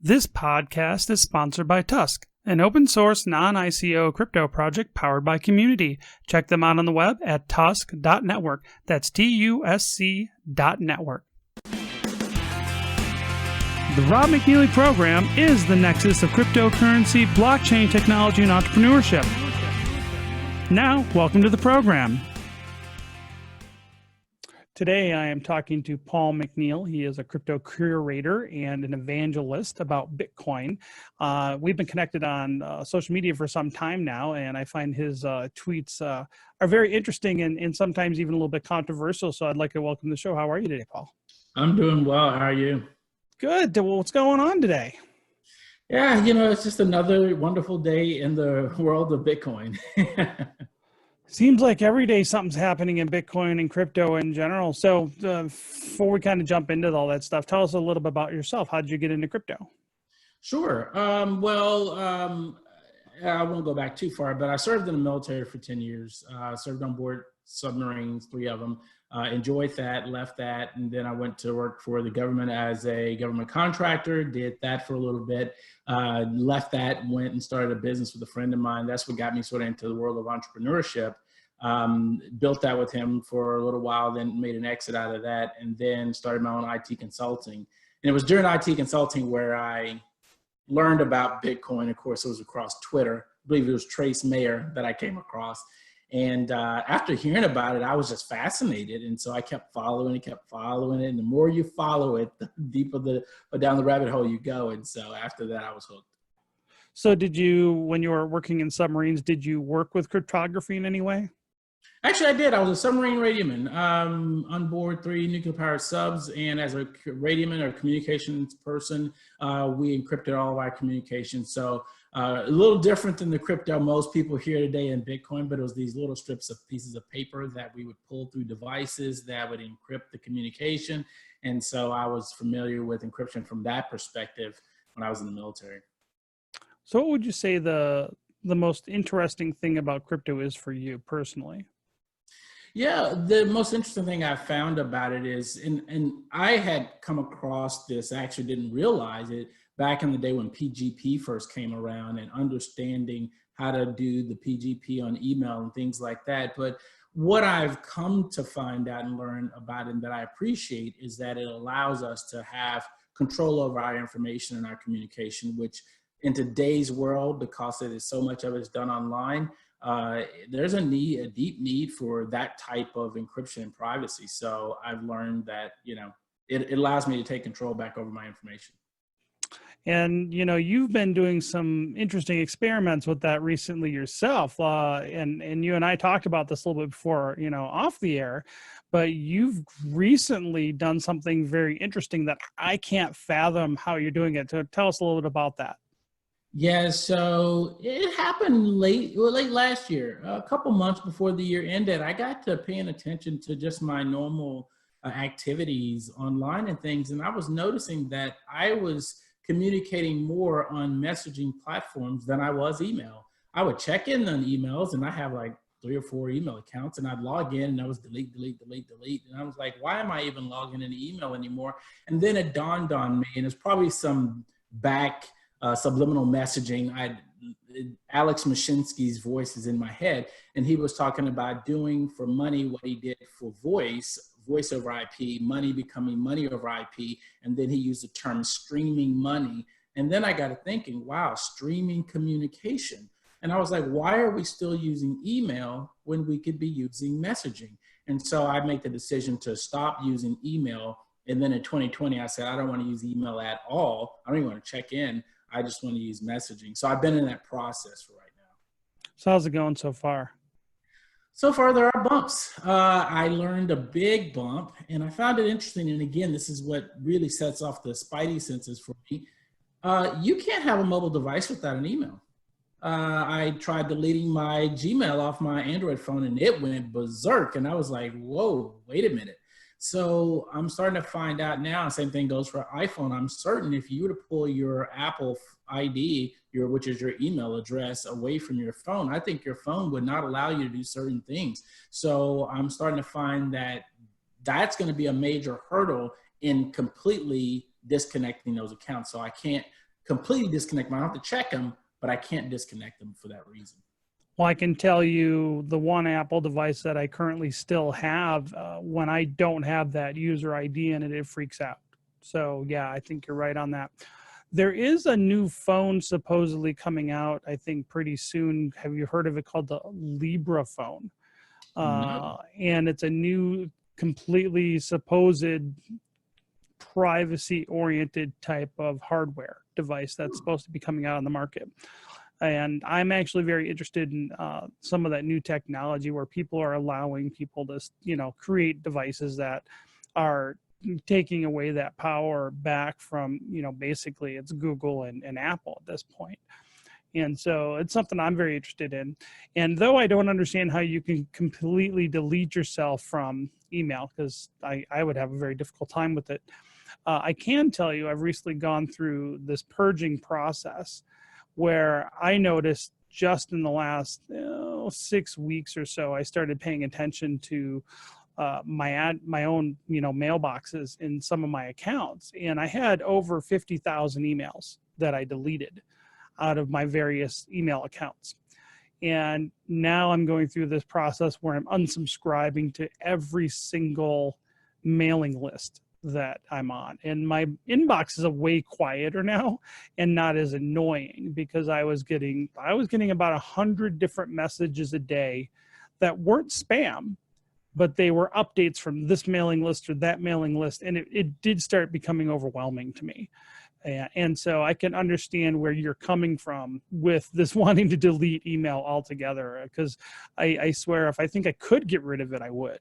This podcast is sponsored by Tusk, an open source non-ICO crypto project powered by community. Check them out on the web at tusk.network. That's TUSC.network. The Rob McNeal program is the nexus of cryptocurrency, blockchain technology, and entrepreneurship. Now, welcome to the program. Today, I am talking to Paul McNeal. He is a crypto curator and an evangelist about Bitcoin. We've been connected on social media for some time now, and I find his tweets are very interesting and sometimes even a little bit controversial. So I'd like to welcome to the show. How are you today, Paul? I'm doing well. How are you? Good. Well, what's going on today? Yeah, it's just another wonderful day in the world of Bitcoin. Seems like every day something's happening in Bitcoin and crypto in general. So before we kind of jump into all that stuff, tell us a little bit about yourself. How did you get into crypto? Sure. I won't go back too far, but I served in the military for 10 years. Served on board submarines, 3 of them. Enjoyed that, left that, and then I went to work for the government as a government contractor, did that for a little bit, left that, went and started a business with a friend of mine. That's what got me sort of into the world of entrepreneurship. Built that with him for a little while, then made an exit out of that, and then started my own IT consulting. And it was during IT consulting where I learned about Bitcoin. Of course, it was across Twitter. I believe it was Trace Mayer that I came across. And after hearing about it, I was just fascinated. And so I kept following it. And the more you follow it, the deeper down the rabbit hole you go. And so after that, I was hooked. So when you were working in submarines, did you work with cryptography in any way? Actually, I did. I was a submarine radioman on board 3 nuclear-powered subs. And as a radioman or communications person, we encrypted all of our communications. So a little different than the crypto most people hear today in Bitcoin, but it was these little strips of pieces of paper that we would pull through devices that would encrypt the communication. And so I was familiar with encryption from that perspective when I was in the military. So what would you say the most interesting thing about crypto is for you personally? Yeah, the most interesting thing I found about it is, and I had come across this, I actually didn't realize it, back in the day when PGP first came around and understanding how to do the PGP on email and things like that. But what I've come to find out and learn about and that I appreciate is that it allows us to have control over our information and our communication, which in today's world, because it is so much of it is done online, there's a deep need for that type of encryption and privacy. So I've learned that, it allows me to take control back over my information. And, you've been doing some interesting experiments with that recently yourself. And you and I talked about this a little bit before, off the air, but you've recently done something very interesting that I can't fathom how you're doing it. So tell us a little bit about that. Yeah, so it happened late last year, a couple months before the year ended. I got to paying attention to just my normal activities online and things. And I was noticing that I was communicating more on messaging platforms than I was email. I would check in on emails, and I have like 3 or 4 email accounts, and I'd log in and I was delete. And I was like, why am I even logging into email anymore? And then it dawned on me, and it's probably some back subliminal messaging. Alex Mashinsky's voice is in my head, and he was talking about doing for money what he did for voice over IP, money becoming money over IP, and then he used the term streaming money. And then I got to thinking, wow, streaming communication. And I was like, why are we still using email when we could be using messaging? And so I made the decision to stop using email. And then in 2020, I said, I don't want to use email at all. I don't even want to check in. I just want to use messaging. So I've been in that process for right now. So how's it going so far? So far, there are bumps. I learned a big bump, and I found it interesting. And again, this is what really sets off the spidey senses for me. You can't have a mobile device without an email. I tried deleting my Gmail off my Android phone, and it went berserk. And I was like, whoa, wait a minute. So I'm starting to find out now, same thing goes for iPhone. I'm certain if you were to pull your Apple ID, which is your email address, away from your phone, I think your phone would not allow you to do certain things. So I'm starting to find that that's going to be a major hurdle in completely disconnecting those accounts. So I can't completely disconnect them. I don't have to check them, but I can't disconnect them for that reason. Well, I can tell you the one Apple device that I currently still have, when I don't have that user ID in it, it freaks out. So yeah, I think you're right on that. There is a new phone supposedly coming out, I think pretty soon. Have you heard of it, called the Libra phone? No. And it's a new, completely supposed privacy oriented type of hardware device that's supposed to be coming out on the market. And I'm actually very interested in some of that new technology where people are allowing people to, create devices that are taking away that power back from, basically it's Google and Apple at this point. And so it's something I'm very interested in. And though I don't understand how you can completely delete yourself from email, because I would have a very difficult time with it, I can tell you I've recently gone through this purging process where I noticed just in the last 6 weeks or so, I started paying attention to my own mailboxes in some of my accounts, and I had over 50,000 emails that I deleted out of my various email accounts. And now I'm going through this process where I'm unsubscribing to every single mailing list that I'm on. And my inbox is way quieter now and not as annoying, because I was getting about 100 different messages a day that weren't spam, but they were updates from this mailing list or that mailing list. And it did start becoming overwhelming to me. And so I can understand where you're coming from with this wanting to delete email altogether, because I swear if I think I could get rid of it, I would.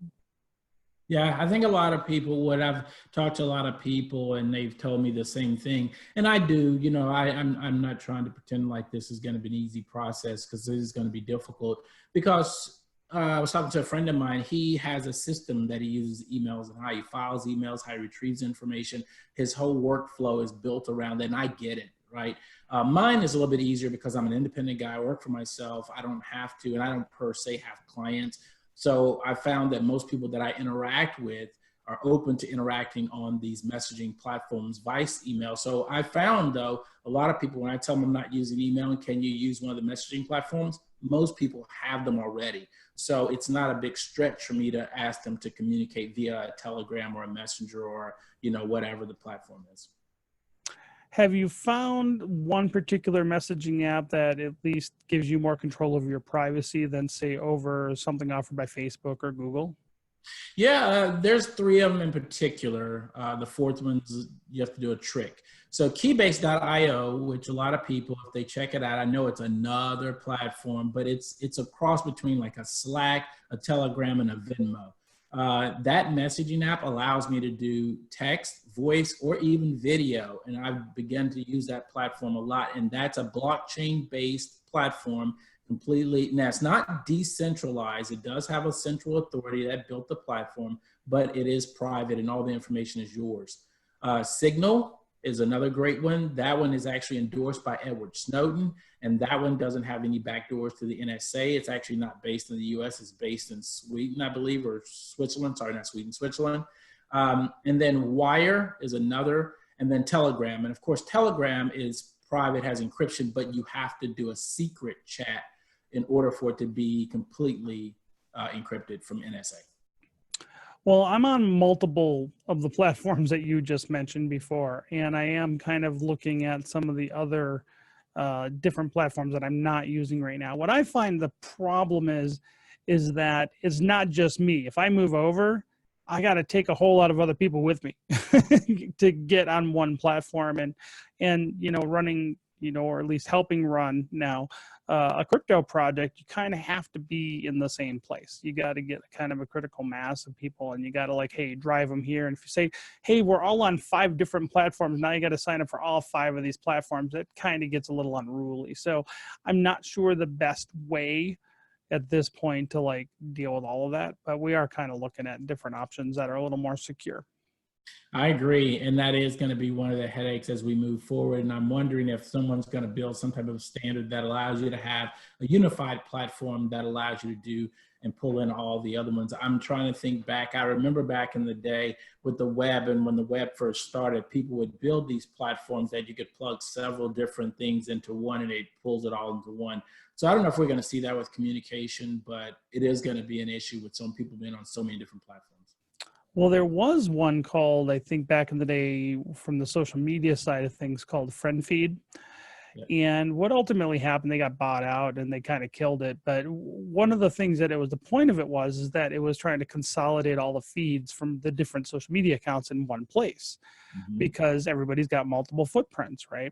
Yeah, I think a lot of people would. I've talked to a lot of people and they've told me the same thing. And I do, I'm not trying to pretend like this is going to be an easy process, because it is going to be difficult. Because I was talking to a friend of mine. He has a system that he uses emails and how he files emails, how he retrieves information. His whole workflow is built around that, and I get it, right? Mine is a little bit easier because I'm an independent guy. I work for myself. I don't have to, and I don't per se have clients. So I found that most people that I interact with are open to interacting on these messaging platforms, Vice email. So I found, though, a lot of people, when I tell them I'm not using email and can you use one of the messaging platforms, most people have them already. So it's not a big stretch for me to ask them to communicate via a Telegram or a Messenger or, whatever the platform is. Have you found one particular messaging app that at least gives you more control over your privacy than, say, over something offered by Facebook or Google? Yeah, there's 3 of them in particular. The fourth one's, you have to do a trick. So Keybase.io, which a lot of people, if they check it out, I know it's another platform, but it's a cross between like a Slack, a Telegram, and a Venmo. That messaging app allows me to do text, voice, or even video. And I've begun to use that platform a lot. And that's a blockchain-based platform completely. Now, it's not decentralized. It does have a central authority that built the platform, but it is private and all the information is yours. Signal is another great one. That one is actually endorsed by Edward Snowden, and that one doesn't have any backdoors to the NSA. It's actually not based in the US. It's based in Sweden, I believe, or Switzerland. Sorry, not Sweden, Switzerland. And then Wire is another, and then Telegram. And of course, Telegram is private, has encryption, but you have to do a secret chat in order for it to be completely encrypted from NSA. Well, I'm on multiple of the platforms that you just mentioned before, and I am kind of looking at some of the other different platforms that I'm not using right now. What I find the problem is that it's not just me. If I move over, I got to take a whole lot of other people with me to get on one platform and running, or at least helping run now a crypto project. You kind of have to be in the same place. You got to get kind of a critical mass of people, and you got to hey, drive them here. And if you say, hey, we're all on 5 different platforms, now you got to sign up for all 5 of these platforms, it kind of gets a little unruly. So I'm not sure the best way at this point to deal with all of that, but we are kind of looking at different options that are a little more secure. I agree. And that is going to be one of the headaches as we move forward. And I'm wondering if someone's going to build some type of standard that allows you to have a unified platform that allows you to do and pull in all the other ones. I'm trying to think back. I remember back in the day with the web, and when the web first started, people would build these platforms that you could plug several different things into one, and it pulls it all into one. So I don't know if we're going to see that with communication, but it is going to be an issue with some people being on so many different platforms. Well, there was one called, I think back in the day from the social media side of things, called Friend Feed. And what ultimately happened, they got bought out and they kind of killed it. But one of the things that it was, the point of it was, is that it was trying to consolidate all the feeds from the different social media accounts in one place, because everybody's got multiple footprints, right?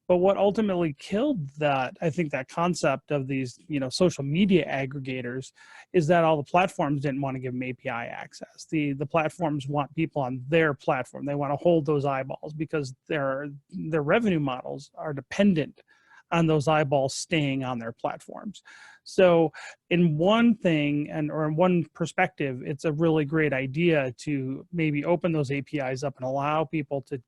But what ultimately killed that, I think, that concept of these, social media aggregators, is that all the platforms didn't want to give them API access. The platforms want people on their platform. They want to hold those eyeballs because their revenue models are dependent on those eyeballs staying on their platforms. So in one thing, or in one perspective, it's a really great idea to maybe open those APIs up and allow people to,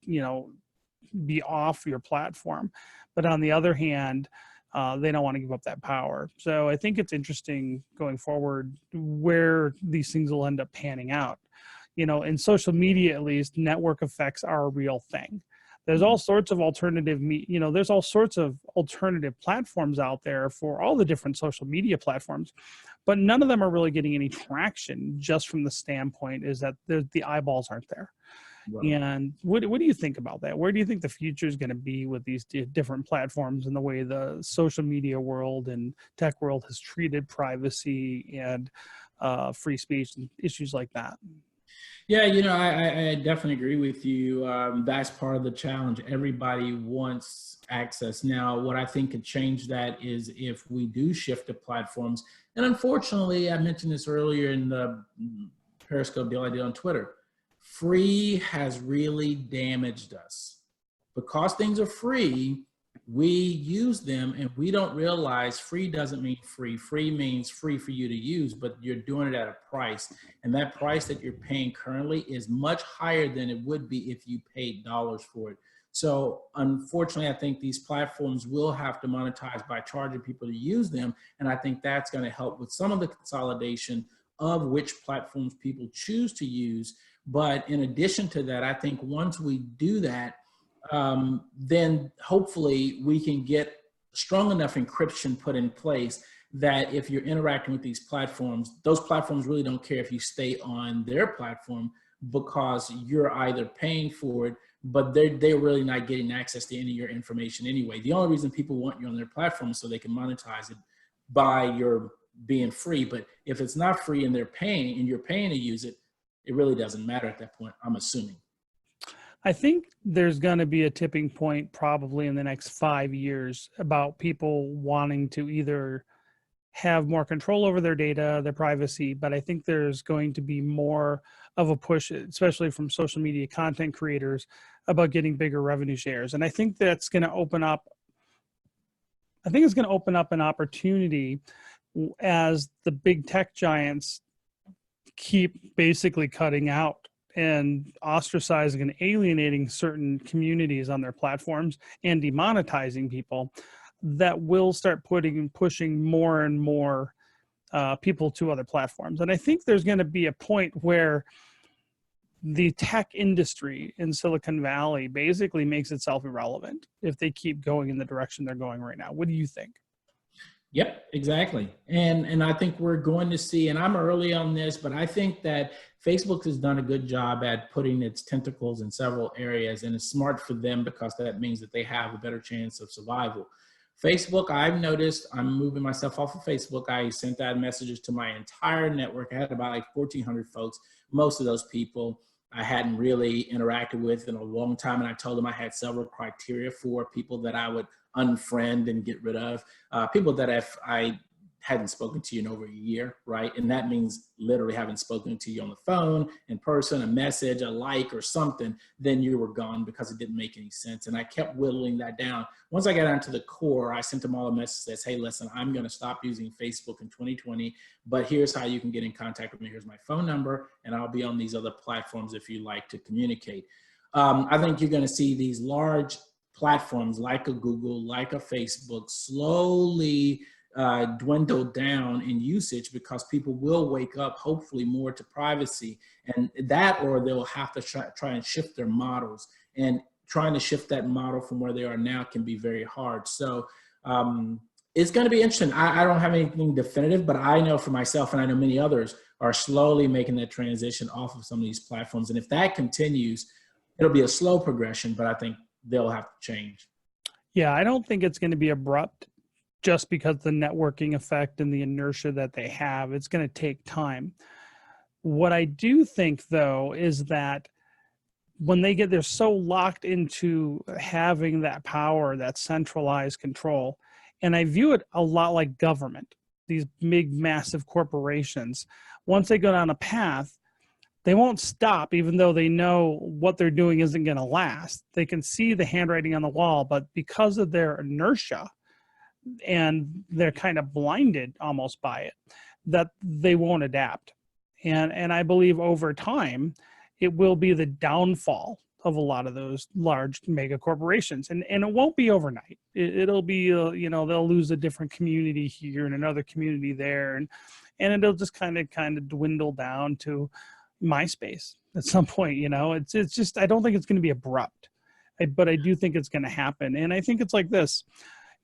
be off your platform. But on the other hand, they don't want to give up that power. So I think it's interesting going forward where these things will end up panning out. In social media, at least, network effects are a real thing. There's all sorts of there's all sorts of alternative platforms out there for all the different social media platforms, but none of them are really getting any traction, just from the standpoint is that the eyeballs aren't there. Right. And what do you think about that? Where do you think the future is going to be with these different platforms and the way the social media world and tech world has treated privacy and free speech and issues like that? Yeah, I definitely agree with you. That's part of the challenge. Everybody wants access. Now, what I think could change that is if we do shift to platforms. And unfortunately, I mentioned this earlier in the Periscope deal I did on Twitter. Free has really damaged us. Because things are free, we use them and we don't realize free doesn't mean free. Free means free for you to use, but you're doing it at a price. And that price that you're paying currently is much higher than it would be if you paid dollars for it. So unfortunately, I think these platforms will have to monetize by charging people to use them. And I think that's going to help with some of the consolidation of which platforms people choose to use. But in addition to that, I think once we do that, then hopefully we can get strong enough encryption put in place that if you're interacting with these platforms, those platforms really don't care if you stay on their platform, because you're either paying for it, but they're really not getting access to any of your information anyway. The only reason people want you on their platform is so they can monetize it by your being free. But if it's not free and they're paying and you're paying to use it, it really doesn't matter at that point, I'm assuming. I think there's going to be a tipping point probably in the next 5 years about people wanting to either have more control over their data, their privacy, but I think there's going to be more of a push, especially from social media content creators, about getting bigger revenue shares. And I think that's going to open up, an opportunity as the big tech giants keep basically cutting out and ostracizing and alienating certain communities on their platforms and demonetizing people, that will start pushing more and more people to other platforms. And I think there's going to be a point where the tech industry in Silicon Valley basically makes itself irrelevant if they keep going in the direction they're going right now. What do you think? Yep, exactly. And I think we're going to see, and I'm early on this, but I think that Facebook has done a good job at putting its tentacles in several areas, and it's smart for them because that means that they have a better chance of survival. Facebook, I've noticed, I'm moving myself off of Facebook. I sent out messages to my entire network. I had about like 1,400 folks. Most of those people I hadn't really interacted with in a long time. And I told them I had several criteria for people that I would unfriend and get rid of. People that if I hadn't spoken to you in over a year, right? And that means literally haven't spoken to you on the phone, in person, a message, a like or something, then you were gone because it didn't make any sense. And I kept whittling that down. Once I got down to the core, I sent them all a message that says, hey, listen, I'm gonna stop using Facebook in 2020, but here's how you can get in contact with me. Here's my phone number, and I'll be on these other platforms if you like to communicate. I think you're gonna see these large platforms like a Google, like a Facebook, slowly dwindle down in usage because people will wake up hopefully more to privacy, and that, or they'll have to try and shift their models, and trying to shift that model from where they are now can be very hard. So it's going to be interesting. I don't have anything definitive, but I know for myself, and I know many others are slowly making that transition off of some of these platforms. And if that continues, it'll be a slow progression, but I think they'll have to change. Yeah, I don't think it's going to be abrupt just because the networking effect and the inertia that they have. It's going to take time. What I do think, though, is that when they're so locked into having that power, that centralized control, and I view it a lot like government, these big, massive corporations, once they go down a path, they won't stop, even though they know what they're doing isn't going to last. They can see the handwriting on the wall, but because of their inertia, and they're kind of blinded almost by it, that they won't adapt. And I believe over time, it will be the downfall of a lot of those large mega corporations. And it won't be overnight. It'll be, they'll lose a different community here and another community there. And it'll just kind of dwindle down to MySpace at some point. It's just, I don't think it's going to be abrupt, but I do think it's going to happen. And I think it's like this.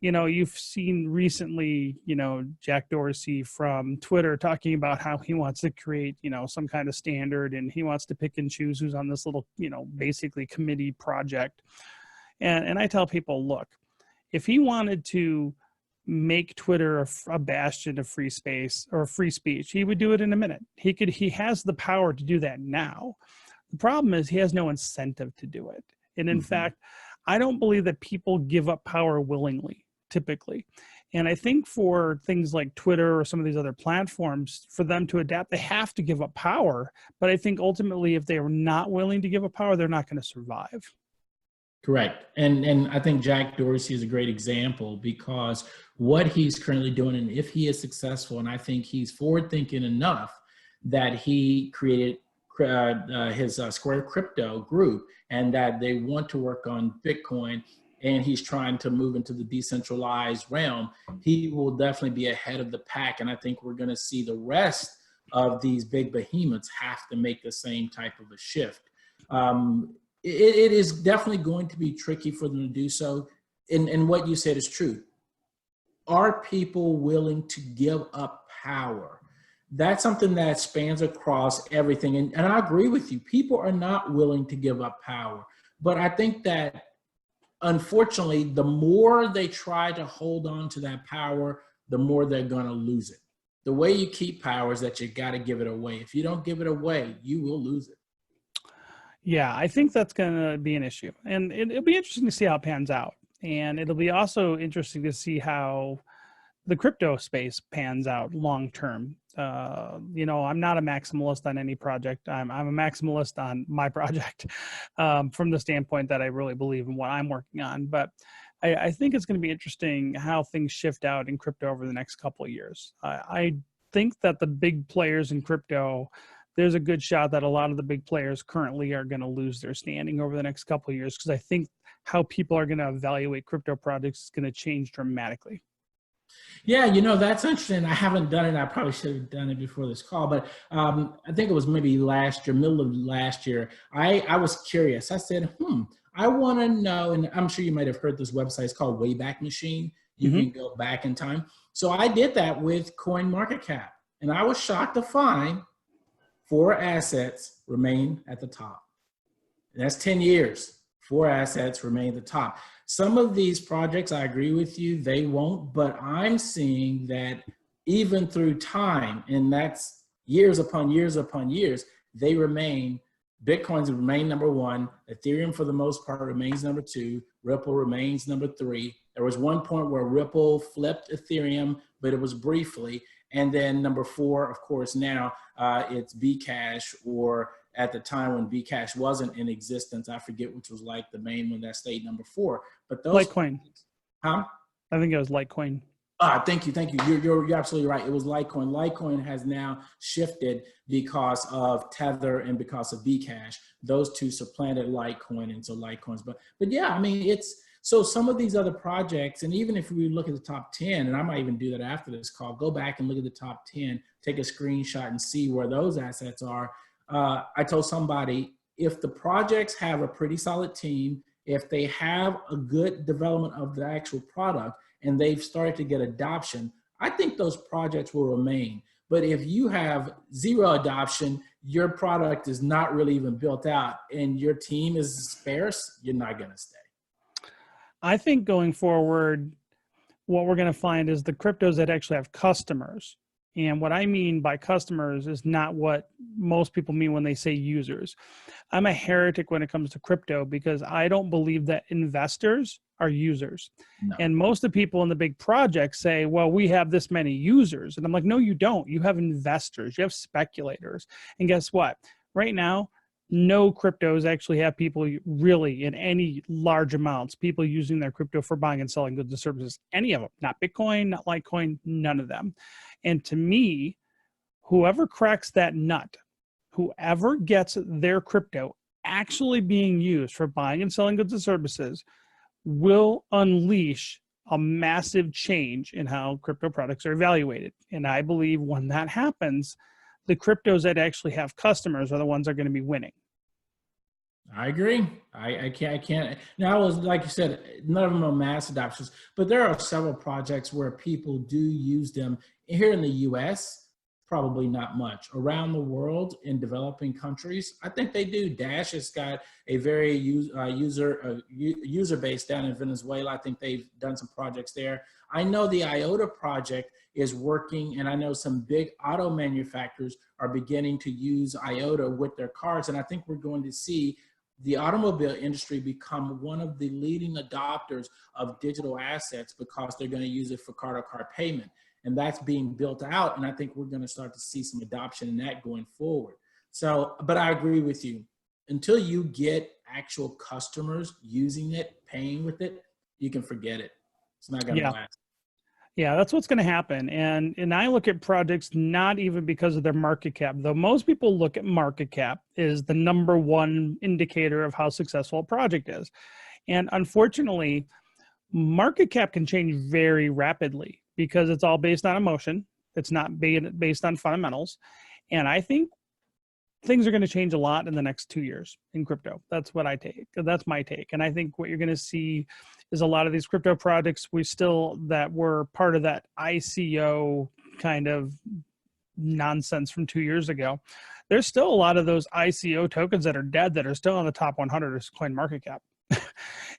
You've seen recently, Jack Dorsey from Twitter talking about how he wants to create, some kind of standard, and he wants to pick and choose who's on this little, basically committee project. And I tell people, look, if he wanted to make Twitter a bastion of free space or free speech, he would do it in a minute. He has the power to do that now. The problem is he has no incentive to do it. And in fact, I don't believe that people give up power willingly, typically. And I think for things like Twitter or some of these other platforms, for them to adapt, they have to give up power. But I think ultimately, if they are not willing to give up power, they're not going to survive. Correct. And I think Jack Dorsey is a great example, because what he's currently doing, and if he is successful, and I think he's forward thinking enough that he created his Square Crypto group, and that they want to work on Bitcoin, and he's trying to move into the decentralized realm, he will definitely be ahead of the pack. And I think we're going to see the rest of these big behemoths have to make the same type of a shift. It is definitely going to be tricky for them to do so. And what you said is true. Are people willing to give up power? That's something that spans across everything. And I agree with you. People are not willing to give up power. But I think that, unfortunately, the more they try to hold on to that power, the more they're going to lose it. The way you keep power is that you got to give it away. If you don't give it away, you will lose it. Yeah, I think that's going to be an issue. And it'll be interesting to see how it pans out. And it'll be also interesting to see how the crypto space pans out long term. I'm not a maximalist on any project. I'm a maximalist on my project from the standpoint that I really believe in what I'm working on. But I think it's going to be interesting how things shift out in crypto over the next couple of years. I think that the big players in crypto, there's a good shot that a lot of the big players currently are going to lose their standing over the next couple of years, because I think how people are going to evaluate crypto projects is going to change dramatically. Yeah, that's interesting. I haven't done it. I probably should have done it before this call, but I think it was maybe last year, middle of last year. I was curious. I said, I want to know, and I'm sure you might have heard this website. It's called Wayback Machine. You can go back in time. So I did that with CoinMarketCap, and I was shocked to find 4 assets remain at the top. And that's 10 years. 4 assets remain at the top. Some of these projects, I agree with you, they won't, but I'm seeing that even through time, and that's years upon years upon years, they remain, Bitcoins remain number 1, Ethereum for the most part remains number 2, Ripple remains number 3, There was one point where Ripple flipped Ethereum, but it was briefly. And then number 4, of course, now it's Bcash, or at the time when Bcash wasn't in existence, I forget which was like the main one that stayed number 4. But those Litecoin. Huh? I think it was Litecoin. Thank you. You're absolutely right. It was Litecoin. Litecoin has now shifted because of Tether and because of Bcash. Those two supplanted Litecoin, and so Litecoins. But yeah, I mean, it's so some of these other projects, and even if we look at the top 10, and I might even do that after this call, go back and look at the top 10, take a screenshot and see where those assets are. I told somebody, if the projects have a pretty solid team, if they have a good development of the actual product, and they've started to get adoption, I think those projects will remain. But if you have zero adoption, your product is not really even built out, and your team is sparse, you're not going to stay. I think going forward, what we're going to find is the cryptos that actually have customers. And what I mean by customers is not what most people mean when they say users. I'm a heretic when it comes to crypto because I don't believe that investors are users. No. And most of the people in the big projects say, well, we have this many users. And I'm like, no, you don't. You have investors, you have speculators. And guess what? Right now, no cryptos actually have people really in any large amounts, people using their crypto for buying and selling goods and services, any of them, not Bitcoin, not Litecoin, none of them. And to me, whoever cracks that nut, whoever gets their crypto actually being used for buying and selling goods and services will unleash a massive change in how crypto products are evaluated. And I believe when that happens, the cryptos that actually have customers are the ones that are going to be winning. I agree. I can't. Now, like you said, none of them are mass adoptions, but there are several projects where people do use them. Here in the US, probably not much. Around the world in developing countries, I think they do. Dash has got a very user base down in Venezuela. I think they've done some projects there. I know the IOTA project is working, and I know some big auto manufacturers are beginning to use IOTA with their cars. And I think we're going to see the automobile industry become one of the leading adopters of digital assets because they're going to use it for car-to-car payment. And that's being built out. And I think we're going to start to see some adoption in that going forward. So, but I agree with you. Until you get actual customers using it, paying with it, you can forget it. It's not going to last. Yeah, that's what's going to happen. And I look at projects not even because of their market cap, though most people look at market cap is the #1 indicator of how successful a project is. And unfortunately, market cap can change very rapidly because it's all based on emotion. It's not based on fundamentals. And I think things are going to change a lot in the next 2 years in crypto. That's what I take. That's my take. And I think what you're going to see is a lot of these crypto projects that were part of that ICO kind of nonsense from 2 years ago. There's still a lot of those ICO tokens that are dead that are still on the top 100 of coin market cap.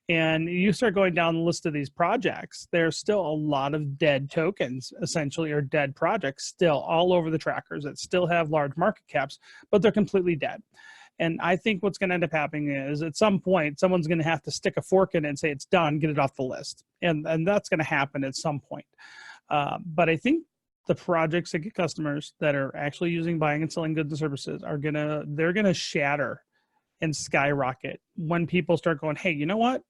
And you start going down the list of these projects, there's still a lot of dead tokens, essentially, or dead projects still all over the trackers that still have large market caps, but they're completely dead. And I think what's going to end up happening is at some point, someone's going to have to stick a fork in it and say, it's done, get it off the list. And that's going to happen at some point. But I think the projects that get customers that are actually using buying and selling goods and services they're going to shatter and skyrocket when people start going, hey, you know what?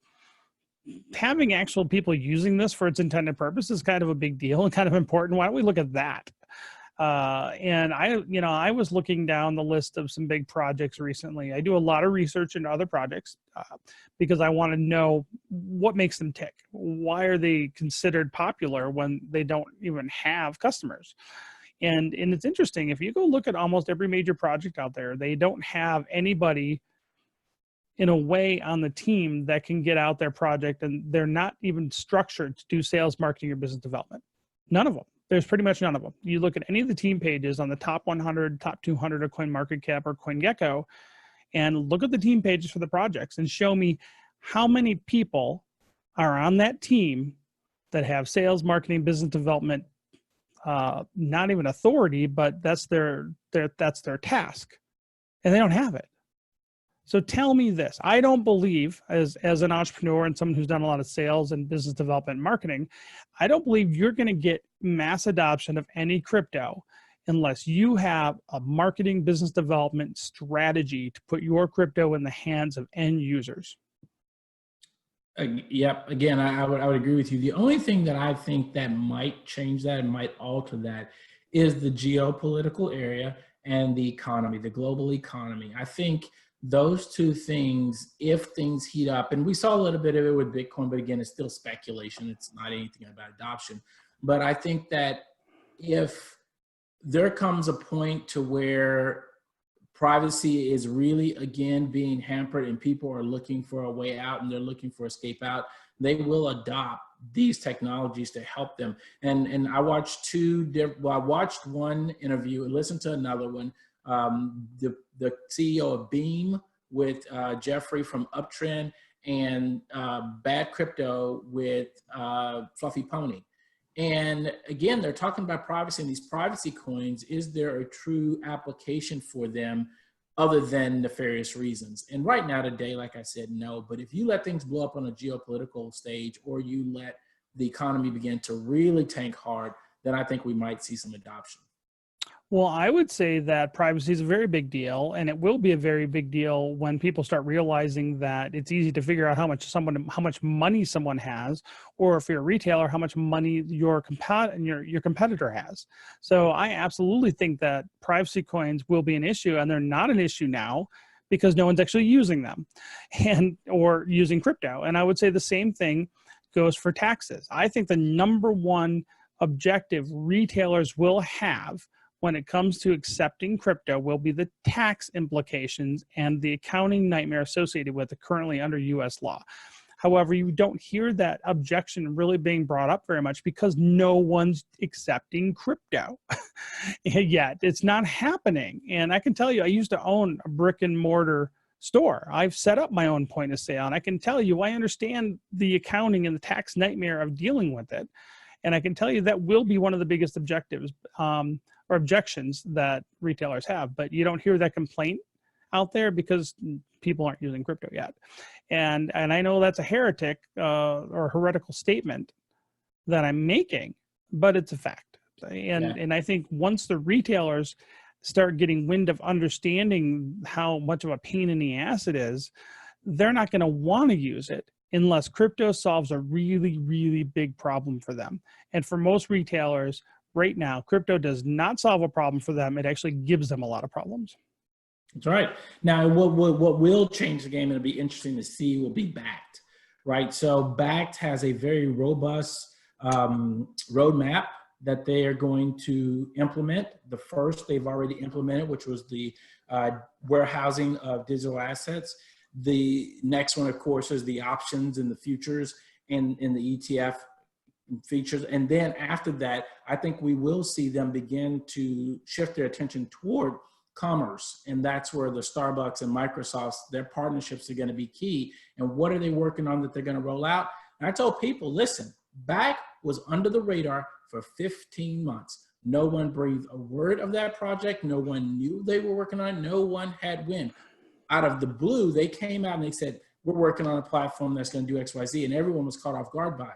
Having actual people using this for its intended purpose is kind of a big deal and kind of important. Why don't we look at that? And I was looking down the list of some big projects recently. I do a lot of research into other projects because I want to know what makes them tick. Why are they considered popular when they don't even have customers? And it's interesting. If you go look at almost every major project out there, they don't have anybody in a way on the team that can get out their project, and they're not even structured to do sales, marketing, or business development. None of them. There's pretty much none of them. You look at any of the team pages on the top 100, top 200 of CoinMarketCap or CoinGecko, and look at the team pages for the projects and show me how many people are on that team that have sales, marketing, business development, not even authority, but that's their task, and they don't have it. So tell me this. I don't believe, as an entrepreneur and someone who's done a lot of sales and business development and marketing, I don't believe you're going to get mass adoption of any crypto unless you have a marketing business development strategy to put your crypto in the hands of end users. Yep. Again, I would agree with you. The only thing that I think that might change that and might alter that is the geopolitical area and the economy, the global economy. I think those two things, if things heat up, and we saw a little bit of it with Bitcoin, but again, it's still speculation. It's not anything about adoption. But I think that if there comes a point to where privacy is really, again, being hampered and people are looking for a way out and they're looking for escape out, they will adopt these technologies to help them. And I watched I watched one interview and listened to another one. The CEO of Beam with Jeffrey from Uptrend, and Bad Crypto with Fluffy Pony. And again, they're talking about privacy and these privacy coins. Is there a true application for them other than nefarious reasons? And right now today, like I said, no. But if you let things blow up on a geopolitical stage, or you let the economy begin to really tank hard, then I think we might see some adoption. Well, I would say that privacy is a very big deal, and it will be a very big deal when people start realizing that it's easy to figure out how much money someone has, or if you're a retailer, how much money your competitor has. So I absolutely think that privacy coins will be an issue, and they're not an issue now because no one's actually using them or using crypto. And I would say the same thing goes for taxes. I think the number one objective retailers will have when it comes to accepting crypto will be the tax implications and the accounting nightmare associated with it currently under US law. However, you don't hear that objection really being brought up very much because no one's accepting crypto yet. It's not happening. And I can tell you, I used to own a brick and mortar store. I've set up my own point of sale, and I can tell you, I understand the accounting and the tax nightmare of dealing with it. And I can tell you that will be one of the biggest objectives or objections that retailers have, but you don't hear that complaint out there because people aren't using crypto yet. And I know that's a heretic or heretical statement that I'm making, but it's a fact. And I think once the retailers start getting wind of understanding how much of a pain in the ass it is, they're not going to want to use it unless crypto solves a really, really big problem for them. And for most retailers right now, crypto does not solve a problem for them. It actually gives them a lot of problems. That's right. Now, what will change the game, and it'll be interesting to see, will be Bakkt, right? So Bakkt has a very robust roadmap that they are going to implement. The first they've already implemented, which was the warehousing of digital assets. The next one, of course, is the options and the futures and the ETF features. And then after that, I think we will see them begin to shift their attention toward commerce. And that's where the Starbucks and Microsoft, their partnerships are going to be key. And what are they working on that they're going to roll out? And I told people, listen, Bakkt was under the radar for 15 months. No one breathed a word of that project. No one knew they were working on it. No one had wind. Out of the blue, they came out and they said, we're working on a platform that's going to do X, Y, Z. And everyone was caught off guard by it.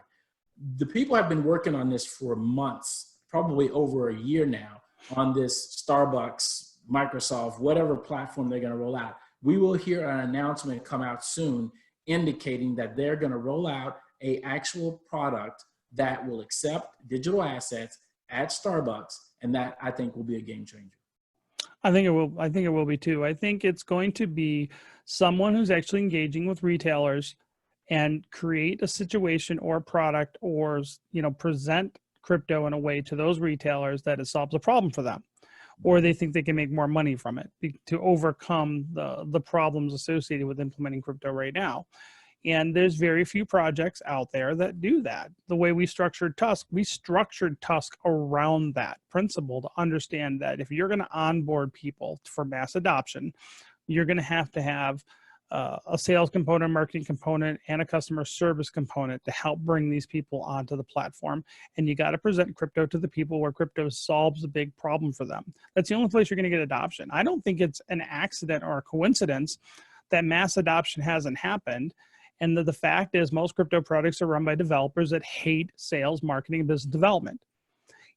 The people have been working on this for months, probably over a year now, on this Starbucks, Microsoft, whatever platform they're going to roll out. We will hear an announcement come out soon indicating that they're going to roll out an actual product that will accept digital assets at Starbucks. And that, I think, will be a game changer. I think it will be too. I think it's going to be someone who's actually engaging with retailers and create a situation or product, or present crypto in a way to those retailers that it solves a problem for them, or they think they can make more money from it to overcome the problems associated with implementing crypto right now. And there's very few projects out there that do that. The way we structured Tusk around that principle to understand that if you're going to onboard people for mass adoption, you're going to have a sales component, a marketing component, and a customer service component to help bring these people onto the platform. And you got to present crypto to the people where crypto solves a big problem for them. That's the only place you're going to get adoption. I don't think it's an accident or a coincidence that mass adoption hasn't happened. And the fact is most crypto projects are run by developers that hate sales, marketing, and business development.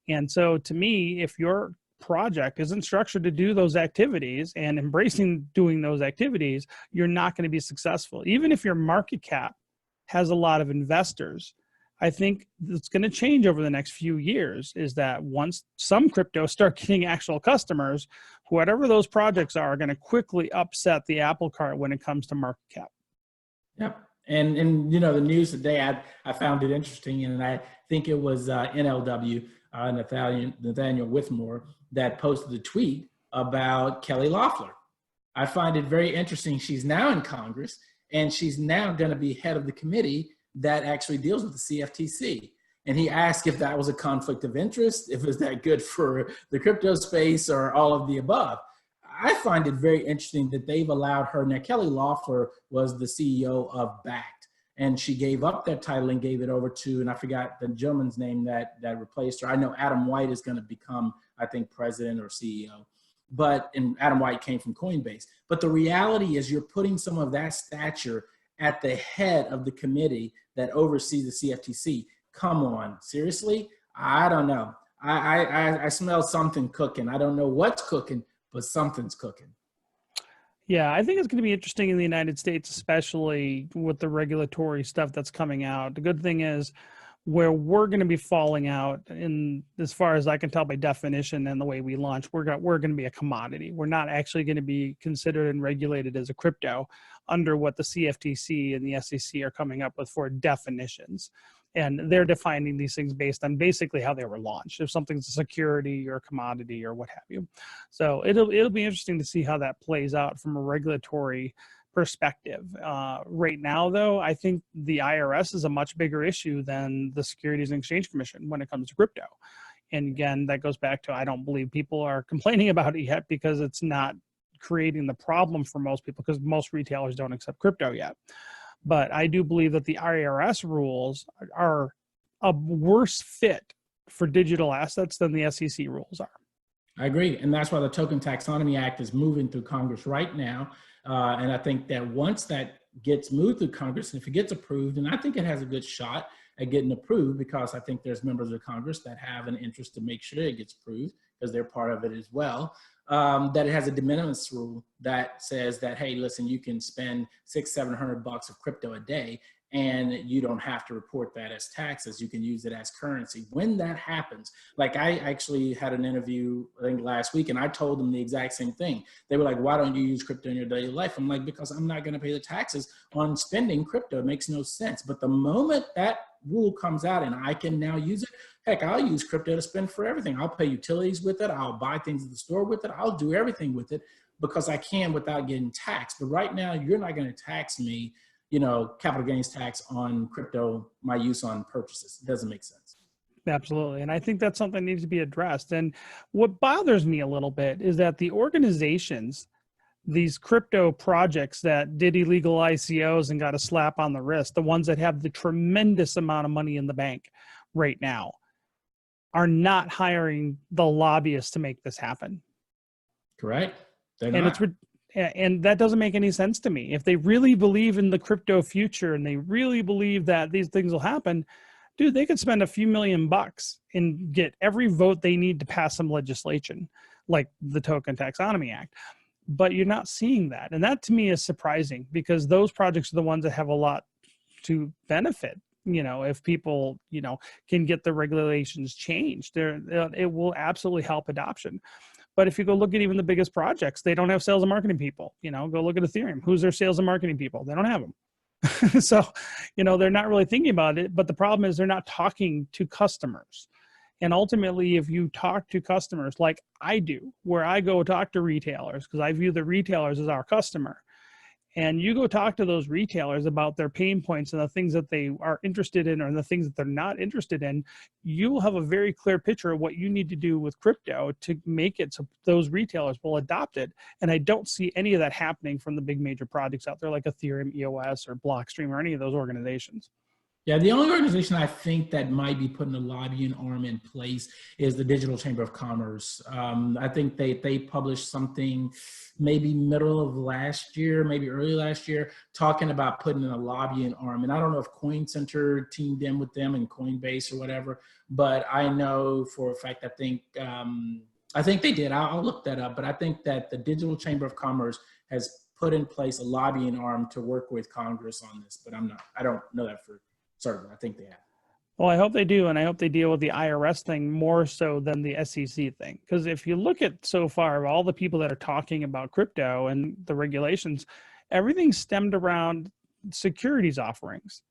And so to me, if your project isn't structured to do those activities and embracing doing those activities, you're not going to be successful. Even if your market cap has a lot of investors, I think it's going to change over the next few years is that once some cryptos start getting actual customers, whatever those projects are going to quickly upset the apple cart when it comes to market cap. Yep. And you know, the news today, I found it interesting, and I think it was NLW, Nathaniel Whitmore, that posted a tweet about Kelly Loeffler. I find it very interesting. She's now in Congress, and she's now going to be head of the committee that actually deals with the CFTC. And he asked if that was a conflict of interest, if it was that good for the crypto space, or all of the above. I find it very interesting that they've allowed her. Now, Kelly Loeffler was the CEO of Bakkt, and she gave up that title and gave it over to, and I forgot the gentleman's name that replaced her. I know Adam White is going to become, I think, president or CEO, and Adam White came from Coinbase. But the reality is you're putting some of that stature at the head of the committee that oversees the CFTC. Come on, seriously? I don't know. I smell something cooking. I don't know what's cooking, but something's cooking. Yeah, I think it's going to be interesting in the United States, especially with the regulatory stuff that's coming out. The good thing is where we're going to be falling out, in as far as I can tell by definition and the way we launch, we're going to be a commodity. We're not actually going to be considered and regulated as a crypto under what the CFTC and the SEC are coming up with for definitions. And they're defining these things based on basically how they were launched. If something's a security or a commodity or what have you. So it'll be interesting to see how that plays out from a regulatory perspective. Right now, though, I think the IRS is a much bigger issue than the Securities and Exchange Commission when it comes to crypto. And again, that goes back to, I don't believe people are complaining about it yet because it's not creating the problem for most people, because most retailers don't accept crypto yet. But I do believe that the IRS rules are a worse fit for digital assets than the SEC rules are. I agree. And that's why the Token Taxonomy Act is moving through Congress right now. And I think that once that gets moved through Congress, and if it gets approved, and I think it has a good shot at getting approved, because I think there's members of Congress that have an interest to make sure it gets approved because they're part of it as well. That it has a de minimis rule that says that, hey, listen, you can spend $600-700 of crypto a day and you don't have to report that as taxes. You can use it as currency. When that happens, like I actually had an interview, I think last week, and I told them the exact same thing. They were like, why don't you use crypto in your daily life? I'm like, because I'm not going to pay the taxes on spending crypto. It makes no sense. But the moment that rule comes out and I can now use it, heck, I'll use crypto to spend for everything. I'll pay utilities with it. I'll buy things at the store with it. I'll do everything with it because I can without getting taxed. But right now, you're not going to tax me, you know, capital gains tax on crypto, my use on purchases. It doesn't make sense. Absolutely. And I think that's something that needs to be addressed. And what bothers me a little bit is that the organizations, these crypto projects that did illegal ICOs and got a slap on the wrist, the ones that have the tremendous amount of money in the bank right now, are not hiring the lobbyists to make this happen. Correct. They're not. And that doesn't make any sense to me. If they really believe in the crypto future and they really believe that these things will happen, dude, they could spend a few $1,000,000 and get every vote they need to pass some legislation like the Token Taxonomy Act. But you're not seeing that. And that to me is surprising, because those projects are the ones that have a lot to benefit. You know, if people, you know, can get the regulations changed, it will absolutely help adoption. But if you go look at even the biggest projects, they don't have sales and marketing people. You know, go look at Ethereum. Who's their sales and marketing people? They don't have them. So, you know, they're not really thinking about it. But the problem is they're not talking to customers. And ultimately, if you talk to customers like I do, where I go talk to retailers, because I view the retailers as our customer, and you go talk to those retailers about their pain points and the things that they are interested in or the things that they're not interested in, you will have a very clear picture of what you need to do with crypto to make it so those retailers will adopt it. And I don't see any of that happening from the big major projects out there like Ethereum, EOS, or Blockstream, or any of those organizations. Yeah, the only organization I think that might be putting a lobbying arm in place is the Digital Chamber of Commerce. I think they published something maybe middle of last year, maybe early last year, talking about putting in a lobbying arm. And I don't know if Coin Center teamed in with them and Coinbase or whatever, but I know for a fact, I think they did. I'll look that up, but I think that the Digital Chamber of Commerce has put in place a lobbying arm to work with Congress on this, but I don't know that for certain. I think they have. Well, I hope they do, and I hope they deal with the IRS thing more so than the SEC thing. Because if you look at so far all the people that are talking about crypto and the regulations, everything stemmed around securities offerings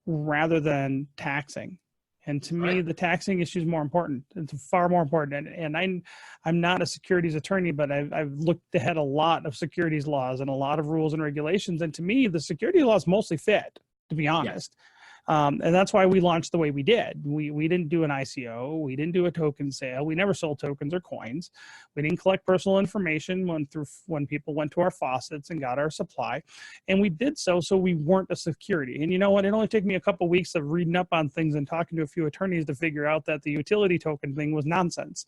rather than taxing. And to me, the taxing issue is more important. It's far more important. And I'm not a securities attorney, but I've looked ahead a lot of securities laws and a lot of rules and regulations. And to me, the security laws mostly fit, to be honest. Yeah. And that's why we launched the way we did. We didn't do an ICO. We didn't do a token sale. We never sold tokens or coins. We didn't collect personal information when people went to our faucets and got our supply. And we did so we weren't a security. And you know what? It only took me a couple of weeks of reading up on things and talking to a few attorneys to figure out that the utility token thing was nonsense.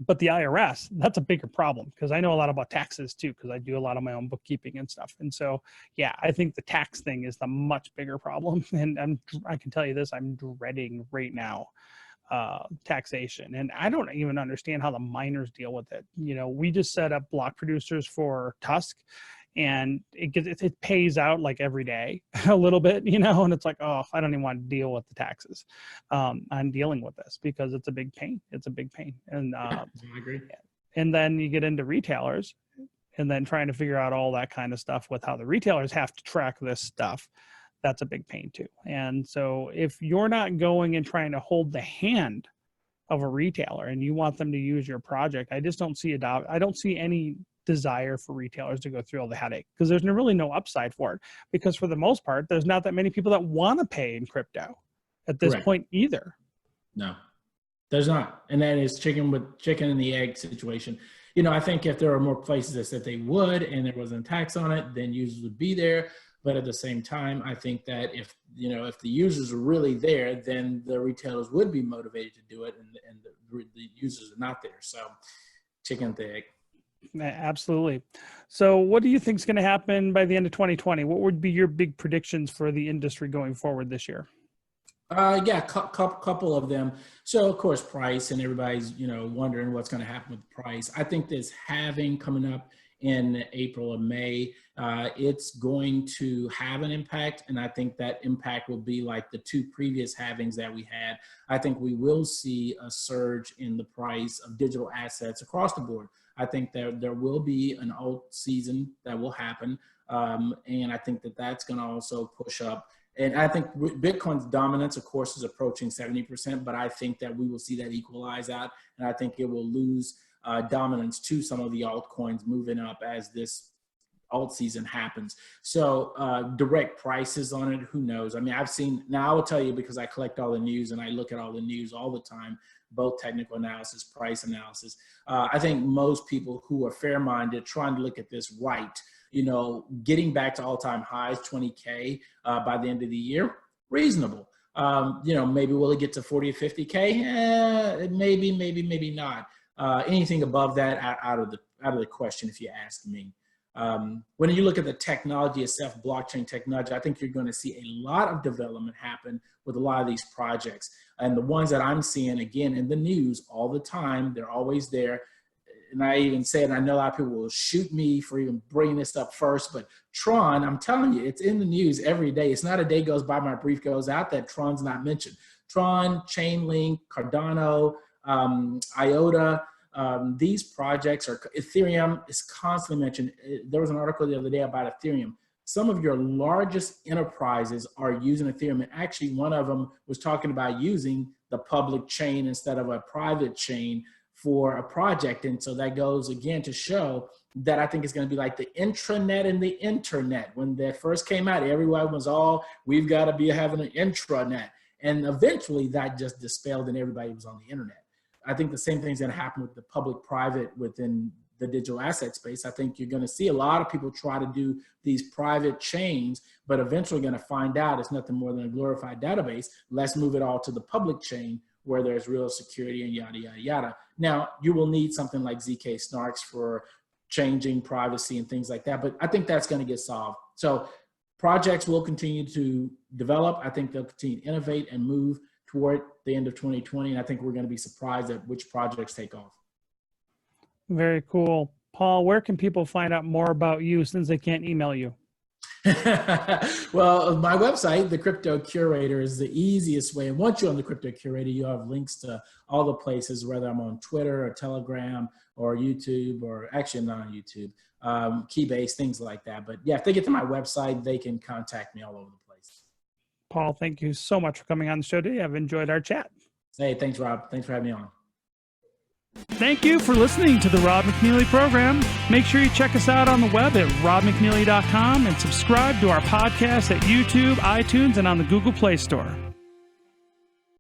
But the IRS, that's a bigger problem because I know a lot about taxes too, because I do a lot of my own bookkeeping and stuff. And so, yeah, I think the tax thing is the much bigger problem. And I can tell you this, I'm dreading right now taxation. And I don't even understand how the miners deal with it. You know, we just set up block producers for Tusk, and it pays out like every day a little bit, you know, and it's like, oh, I don't even want to deal with the taxes. I'm dealing with this because it's a big pain. It's a big pain. And I agree. And then you get into retailers and then trying to figure out all that kind of stuff with how the retailers have to track this stuff. That's a big pain too. And so if you're not going and trying to hold the hand of a retailer and you want them to use your project, I just don't see I don't see any desire for retailers to go through all the headache because there's really no upside for it, because for the most part there's not that many people that want to pay in crypto at this point either. No, there's not. And that is chicken and the egg situation. You know, I think if there are more places that said they would and there wasn't a tax on it, then users would be there. But at the same time, I think that if the users are really there, then the retailers would be motivated to do it, and the users are not there. So chicken and the egg. Absolutely. So what do you think is going to happen by the end of 2020? What would be your big predictions for the industry going forward this year? Yeah, couple of them. So of course, price, and everybody's, wondering what's going to happen with the price. I think this halving coming up in April or May, it's going to have an impact. And I think that impact will be like the two previous halvings that we had. I think we will see a surge in the price of digital assets across the board. I think there will be an alt season that will happen. And I think that that's going to also push up. And I think Bitcoin's dominance, of course, is approaching 70%, but I think that we will see that equalize out. And I think it will lose dominance to some of the altcoins moving up as this alt season happens. So direct prices on it, who knows? I mean, now I will tell you, because I collect all the news and I look at all the news all the time, both technical analysis, price analysis. I think most people who are fair-minded trying to look at this right, getting back to all-time highs, 20K by the end of the year, reasonable. Maybe will it get to 40 or 50K? Maybe not. Anything above that out of the question, if you ask me. When you look at the technology itself, blockchain technology, I think you're going to see a lot of development happen with a lot of these projects. And the ones that I'm seeing, again, in the news all the time, they're always there. And I even said, I know a lot of people will shoot me for even bringing this up first, but Tron, I'm telling you, it's in the news every day. It's not a day goes by, my brief goes out that Tron's not mentioned. Tron, Chainlink, Cardano, IOTA, these projects are, Ethereum is constantly mentioned. There was an article the other day about Ethereum. Some of your largest enterprises are using Ethereum. And actually, one of them was talking about using the public chain instead of a private chain for a project. And so that goes again to show that I think it's going to be like the intranet and the internet. When that first came out, everyone was we've got to be having an intranet. And eventually that just dispelled and everybody was on the internet. I think the same thing's going to happen with the public-private within the digital asset space. I think you're going to see a lot of people try to do these private chains, but eventually going to find out it's nothing more than a glorified database. Let's move it all to the public chain where there's real security and yada, yada, yada. Now, you will need something like ZK Snarks for changing privacy and things like that, but I think that's going to get solved. So projects will continue to develop. I think they'll continue to innovate and move toward the end of 2020. And I think we're going to be surprised at which projects take off. Very cool. Paul, where can people find out more about you since they can't email you? Well, my website, the Crypto Curator, is the easiest way. And once you're on the Crypto Curator, you have links to all the places, whether I'm on Twitter or Telegram or YouTube, or actually not on YouTube, Keybase, things like that. But yeah, if they get to my website, they can contact me all over the place. Paul, thank you so much for coming on the show today. I've enjoyed our chat. Hey, thanks, Rob. Thanks for having me on. Thank you for listening to the Rob McNeely program. Make sure you check us out on the web at robmcneely.com and subscribe to our podcast at YouTube, iTunes, and on the Google Play Store.